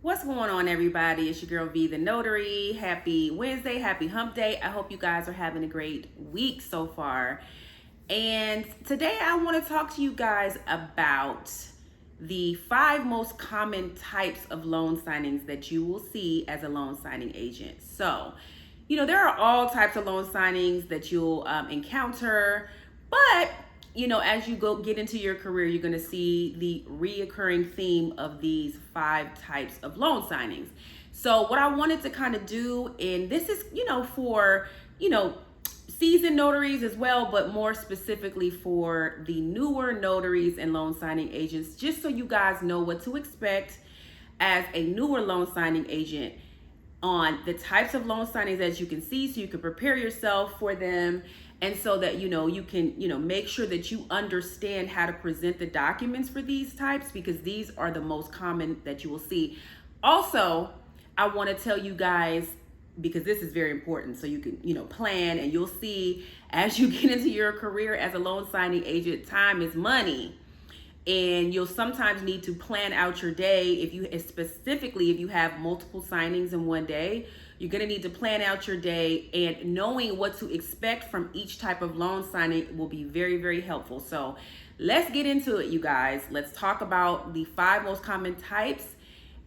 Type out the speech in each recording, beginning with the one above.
What's going on, everybody? It's your girl V, the Notary. Happy Wednesday, happy hump day. I hope you guys are having a great week so far. And today I want to talk to you guys about the 5 most common types of loan signings that you will see as a loan signing agent. So, there are all types of loan signings that you'll encounter, but as you get into your career, you're going to see the reoccurring theme of these 5 types of loan signings. So what I wanted to kind of do, and this is, for, seasoned notaries as well, but more specifically for the newer notaries and loan signing agents, just so you guys know what to expect as a newer loan signing agent on the types of loan signings that you can see, so you can prepare yourself for them. And so that, you can, make sure that you understand how to present the documents for these types, because these are the most common that you will see. Also, I want to tell you guys, because this is very important, so you can, plan, and you'll see as you get into your career as a loan signing agent, time is money. And you'll sometimes need to plan out your day specifically if you have multiple signings in one day. You're going to need to plan out your day, and knowing what to expect from each type of loan signing will be very, very helpful. So let's get into it, you guys. Let's talk about the 5 most common types,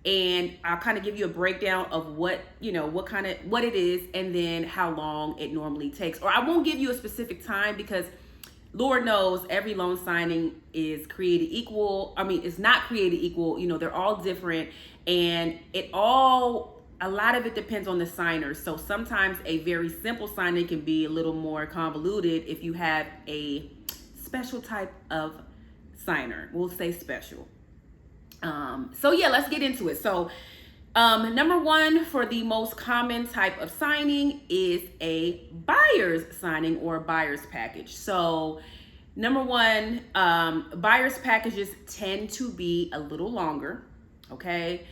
and I'll kind of give you a breakdown of what it is, and then how long it normally takes. Or I won't give you a specific time, because Lord knows every loan signing is created equal. I mean, it's not created equal. They're all different, and a lot of it depends on the signer. So sometimes a very simple signing can be a little more convoluted if you have a special type of signer. We'll say special. So yeah, let's get into it. So number 1 for the most common type of signing is a buyer's signing or a buyer's package. So number 1, buyer's packages tend to be a little longer, okay?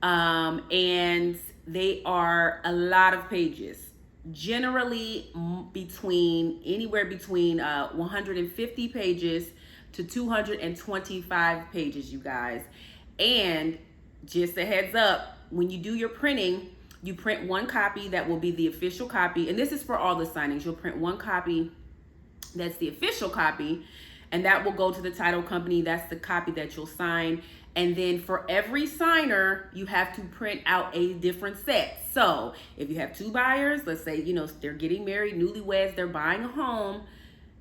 And they are a lot of pages, generally anywhere between 150 pages to 225 pages, you guys. And just a heads up, when you do your printing, you print one copy that will be the official copy. And this is for all the signings. You'll print one copy that's the official copy, and that will go to the title company. That's the copy that you'll sign. And then for every signer, you have to print out a different set. So if you have 2 buyers, let's say, they're getting married, newlyweds, they're buying a home,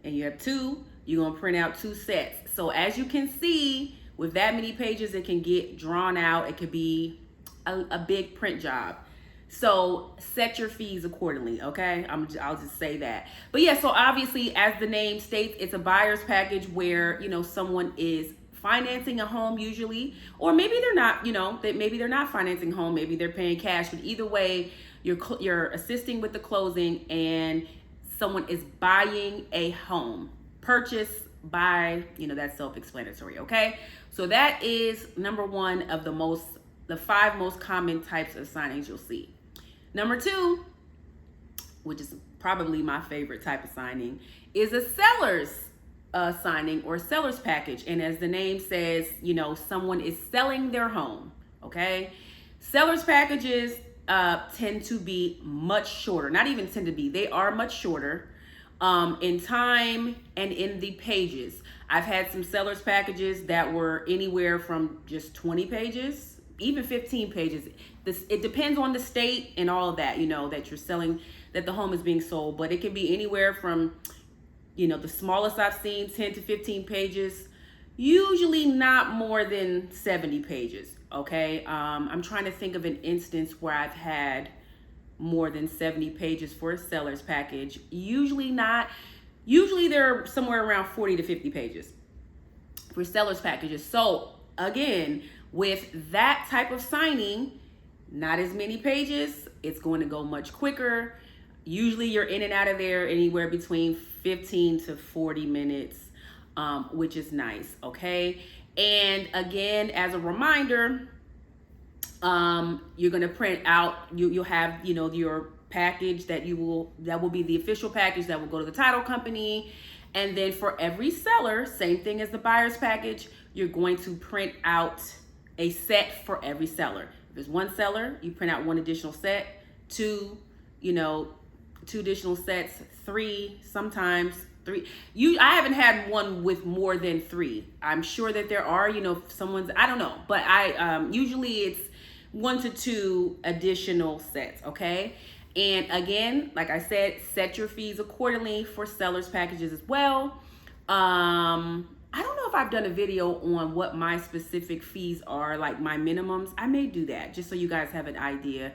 and you have 2, you're going to print out 2 sets. So as you can see, with that many pages, it can get drawn out. It could be a big print job. So set your fees accordingly, okay? I'll just say that. But yeah, so obviously, as the name states, it's a buyer's package where, someone is financing a home usually, or maybe they're not, maybe they're not financing home, maybe they're paying cash, but either way, you're assisting with the closing, and someone is buying a home. Purchase, buy, that's self-explanatory, okay? So that is number 1 of the 5 most common types of signings you'll see. Number 2, which is probably my favorite type of signing, is a seller's signing or seller's package. And as the name says, someone is selling their home, okay? Seller's packages tend to be much shorter. Not even tend to be, they are much shorter in time and in the pages. I've had some seller's packages that were anywhere from just 20 pages, even 15 pages. It depends on the state and all of that, that you're selling, that the home is being sold. But it can be anywhere from, the smallest I've seen, 10 to 15 pages, usually not more than 70 pages, okay? I'm trying to think of an instance where I've had more than 70 pages for a seller's package. Usually they're somewhere around 40 to 50 pages for seller's packages. So again, with that type of signing, not as many pages, it's going to go much quicker. Usually you're in and out of there anywhere between 15 to 40 minutes, which is nice, okay? And again, as a reminder, you're going to print out, you'll have, your package that will be the official package that will go to the title company. And then for every seller, same thing as the buyer's package, you're going to print out a set for every seller. If there's one seller, you print out one additional set, two additional sets, three, sometimes three. I haven't had one with more than three. I'm sure that there are, if someone's, I don't know, but I usually it's 1 to 2 additional sets, okay? And again, like I said, set your fees accordingly for sellers packages as well. I don't know if I've done a video on what my specific fees are, like my minimums. I may do that just so you guys have an idea.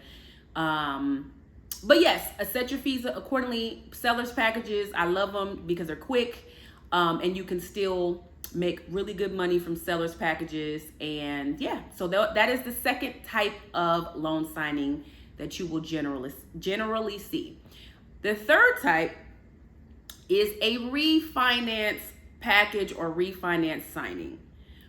But yes, set your fees accordingly. Sellers packages, I love them because they're quick, and you can still make really good money from sellers packages. And yeah, so that is the second type of loan signing that you will generally see. The third type is a refinance package or refinance signing.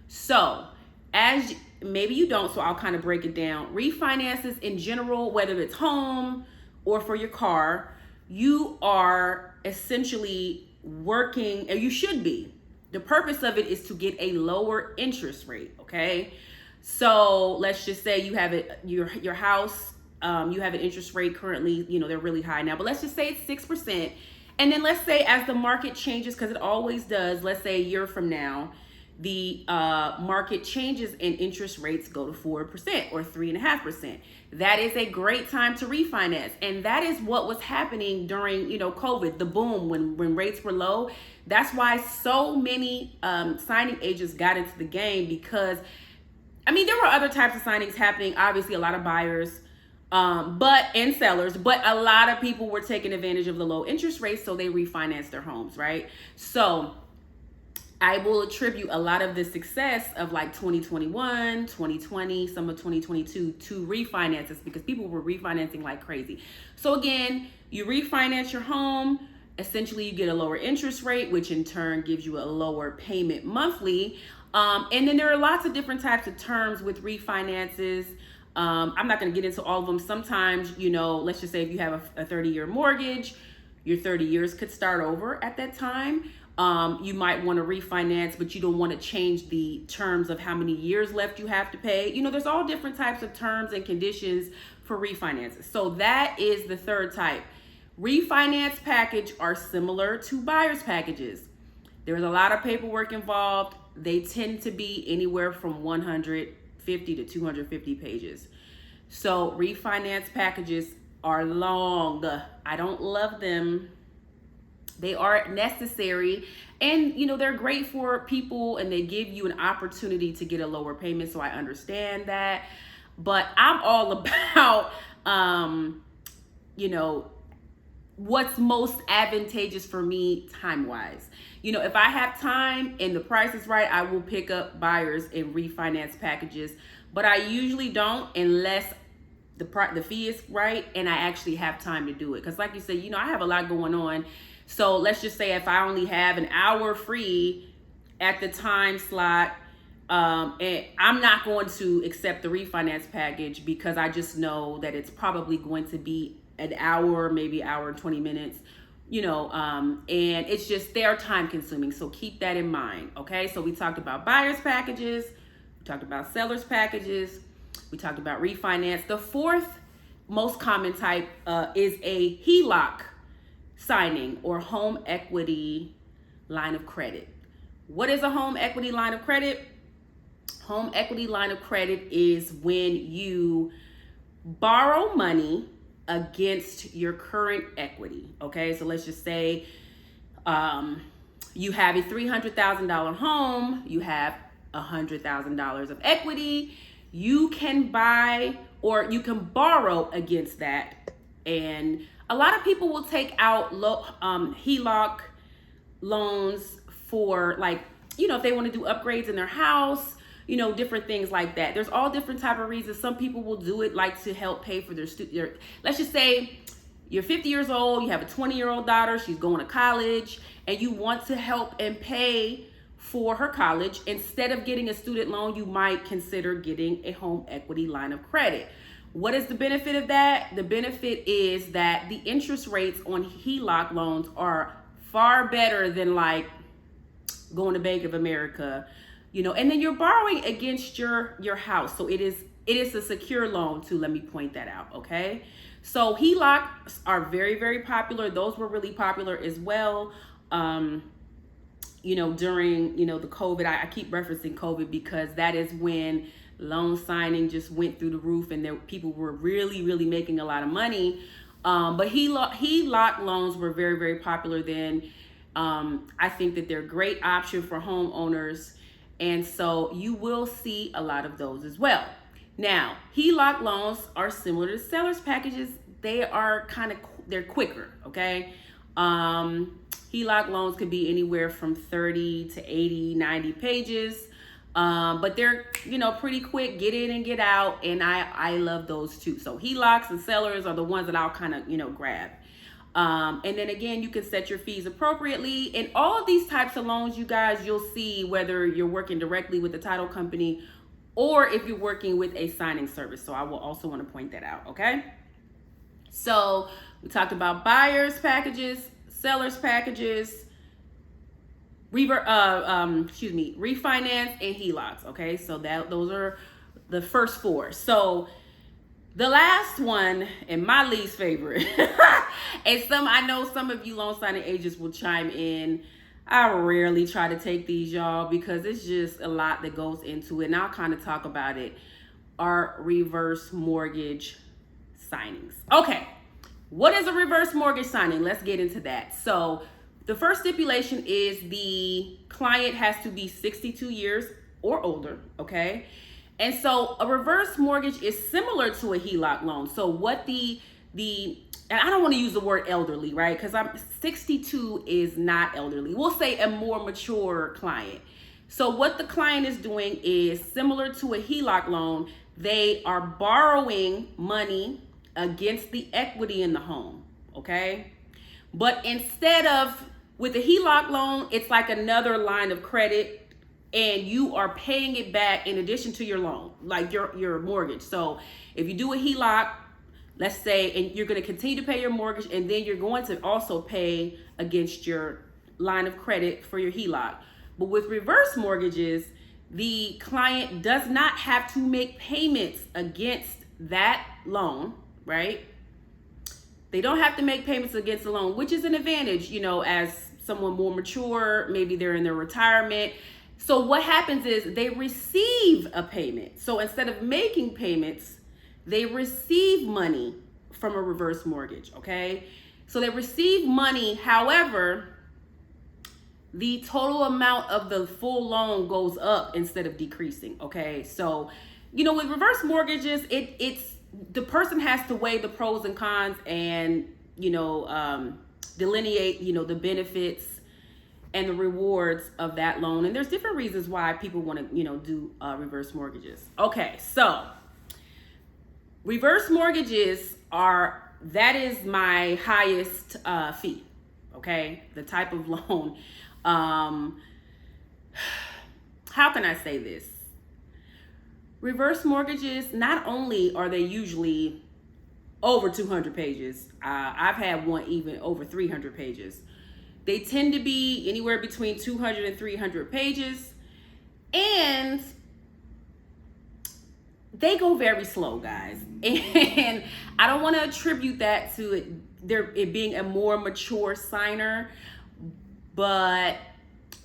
So as maybe you don't, so I'll kind of break it down. Refinances in general, whether it's home or for your car, you are essentially working, and you should be. The purpose of it is to get a lower interest rate, okay? So let's just say you have your house, you have an interest rate currently, they're really high now, but let's just say it's 6%. And then let's say as the market changes, because it always does, let's say a year from now, the market changes and interest rates go to 4% or 3.5%. That is a great time to refinance. And that is what was happening during, COVID, the boom, when rates were low. That's why so many signing agents got into the game, because, there were other types of signings happening. Obviously, a lot of buyers, and sellers, but a lot of people were taking advantage of the low interest rates, so they refinanced their homes, right? So I will attribute a lot of the success of like 2021, 2020, some of 2022 to refinances, because people were refinancing like crazy. So again, you refinance your home, essentially you get a lower interest rate, which in turn gives you a lower payment monthly. And then there are lots of different types of terms with refinances. I'm not going to get into all of them. Sometimes, let's just say if you have a 30-year mortgage, your 30 years could start over at that time. You might want to refinance, but you don't want to change the terms of how many years left you have to pay. There's all different types of terms and conditions for refinances. So that is the third type. Refinance package are similar to buyer's packages. There's a lot of paperwork involved. They tend to be anywhere from 150 to 250 pages. So refinance packages are long. I don't love them. They are necessary, and they're great for people, and they give you an opportunity to get a lower payment. So I understand that, but I'm all about what's most advantageous for me time-wise. If I have time and the price is right, I will pick up buyers and refinance packages, but I usually don't unless the fee is right and I actually have time to do it. Because like you said, I have a lot going on. So let's just say if I only have an hour free at the time slot, and I'm not going to accept the refinance package because I just know that it's probably going to be an hour, maybe hour and 20 minutes, and it's just, they're time consuming. So keep that in mind. Okay. So we talked about buyer's packages. We talked about seller's packages. We talked about refinance. The fourth most common type is a HELOC signing, or home equity line of credit. What is a home equity line of credit? Home equity line of credit is when you borrow money against your current equity. Okay, so let's just say you have a $300,000 home, you have $100,000 of equity. You can buy or you can borrow against that, and a lot of people will take out HELOC loans for, like, if they want to do upgrades in their house, different things like that. There's all different type of reasons. Some people will do it like to help pay for their let's just say you're 50 years old, you have a 20-year-old daughter, she's going to college, and you want to help and pay for her college. Instead of getting a student loan, you might consider getting a home equity line of credit. What is the benefit of that? The benefit is that the interest rates on HELOC loans are far better than like going to Bank of America, and then you're borrowing against your house. So it is a secure loan too. Let me point that out. Okay. So HELOCs are very, very popular. Those were really popular as well. During, the COVID, I keep referencing COVID because that is when loan signing just went through the roof and people were really, really making a lot of money. But HELOC loans were very, very popular then. I think that they're a great option for homeowners. And so you will see a lot of those as well. Now, HELOC loans are similar to seller's packages. They are they're quicker, okay? HELOC loans could be anywhere from 30 to 80, 90 pages. But they're, pretty quick, get in and get out. And I love those too. So HELOCs and sellers are the ones that I'll grab. And then again, you can set your fees appropriately. And all of these types of loans, you guys, you'll see whether you're working directly with the title company or if you're working with a signing service. So I will also want to point that out, okay? So we talked about buyers packages, sellers packages, refinance and HELOCs, okay? So those are the first four. So the last one, and my least favorite, and I know some of you loan signing agents will chime in. I rarely try to take these, y'all, because it's just a lot that goes into it. And I'll kind of talk about it. Are reverse mortgage signings. Okay, what is a reverse mortgage signing? Let's get into that. So the first stipulation is the client has to be 62 years or older, okay? And so a reverse mortgage is similar to a HELOC loan. So what and I don't want to use the word elderly, right? Because 62 is not elderly. We'll say a more mature client. So what the client is doing is similar to a HELOC loan. They are borrowing money against the equity in the home, okay? But instead of, with a HELOC loan, it's like another line of credit and you are paying it back in addition to your loan, like your mortgage. So if you do a HELOC, let's say, and you're going to continue to pay your mortgage, and then you're going to also pay against your line of credit for your HELOC. But with reverse mortgages, the client does not have to make payments against that loan, right? They don't have to make payments against the loan, which is an advantage, as someone more mature, maybe they're in their retirement. So what happens is they receive a payment. So instead of making payments, they receive money from a reverse mortgage, okay? So they receive money. However, the total amount of the full loan goes up instead of decreasing, okay? So, with reverse mortgages, it's the person has to weigh the pros and cons and, delineate, the benefits and the rewards of that loan. And there's different reasons why people want to, do reverse mortgages. Okay, so reverse mortgages that is my highest fee, okay? The type of loan. How can I say this? Reverse mortgages, not only are they usually over 200 pages, I've had one even over 300 pages. They tend to be anywhere between 200 and 300 pages. And they go very slow, guys. And I don't want to attribute that to it being a more mature signer. But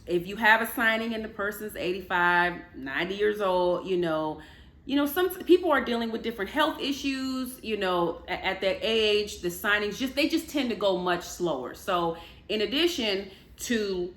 if you have a signing and the person's 85, 90 years old, some people are dealing with different health issues, at that age, the signings they just tend to go much slower. So in addition to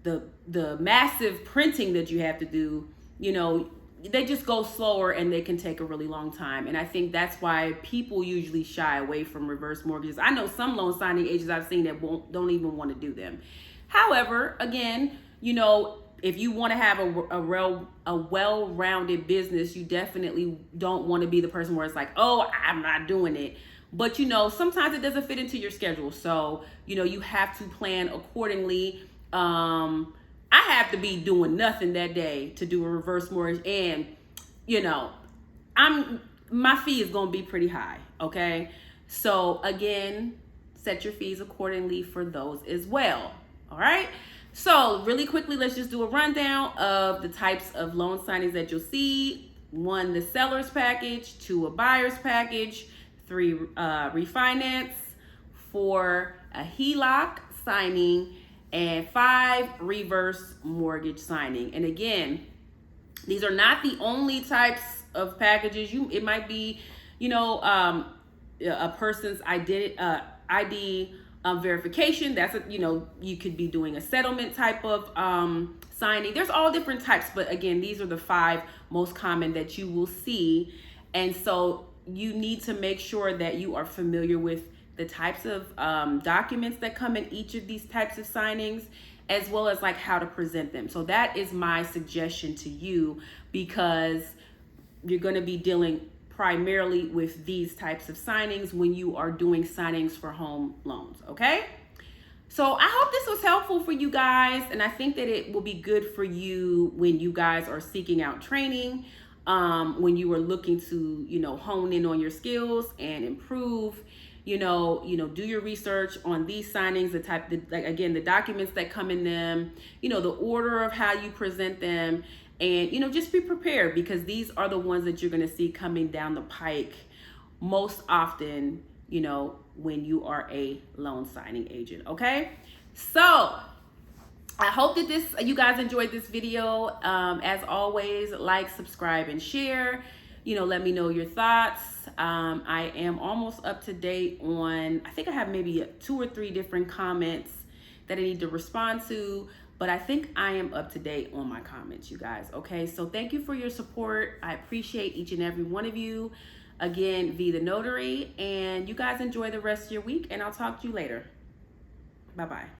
the massive printing that you have to do, they just go slower and they can take a really long time. And I think that's why people usually shy away from reverse mortgages. I know some loan signing agents I've seen that don't even want to do them. However, again, if you want to have a well-rounded business, you definitely don't want to be the person where it's like, oh, I'm not doing it. But, sometimes it doesn't fit into your schedule. So, you have to plan accordingly. I have to be doing nothing that day to do a reverse mortgage. And, my fee is going to be pretty high. Okay. So again, set your fees accordingly for those as well. All right. So really quickly, let's just do a rundown of the types of loan signings that you'll see. 1, the seller's package. 2, a buyer's package. 3, refinance. 4, a HELOC signing. And 5, reverse mortgage signing. And again, these are not the only types of packages. It might be, a person's ID verification. That's you could be doing a settlement type of signing. There's all different types, but again, these are the 5 most common that you will see. And so you need to make sure that you are familiar with the types of documents that come in each of these types of signings, as well as like how to present them. So that is my suggestion to you, because you're going to be dealing primarily with these types of signings when you are doing signings for home loans. Okay, so I hope this was helpful for you guys, and I think that it will be good for you when you guys are seeking out training, when you are looking to hone in on your skills and improve. Do your research on these signings, the documents that come in them, the order of how you present them, and just be prepared, because these are the ones that you're going to see coming down the pike most often, when you are a loan signing agent. Okay, so I hope that you guys enjoyed this video. As always, like, subscribe, and share. Let me know your thoughts. I am almost up to date on, I think I have maybe 2 or 3 different comments that I need to respond to, but I think I am up to date on my comments, you guys. Okay, so thank you for your support. I appreciate each and every one of you. Again, V the Notary, and you guys enjoy the rest of your week, and I'll talk to you later. Bye-bye.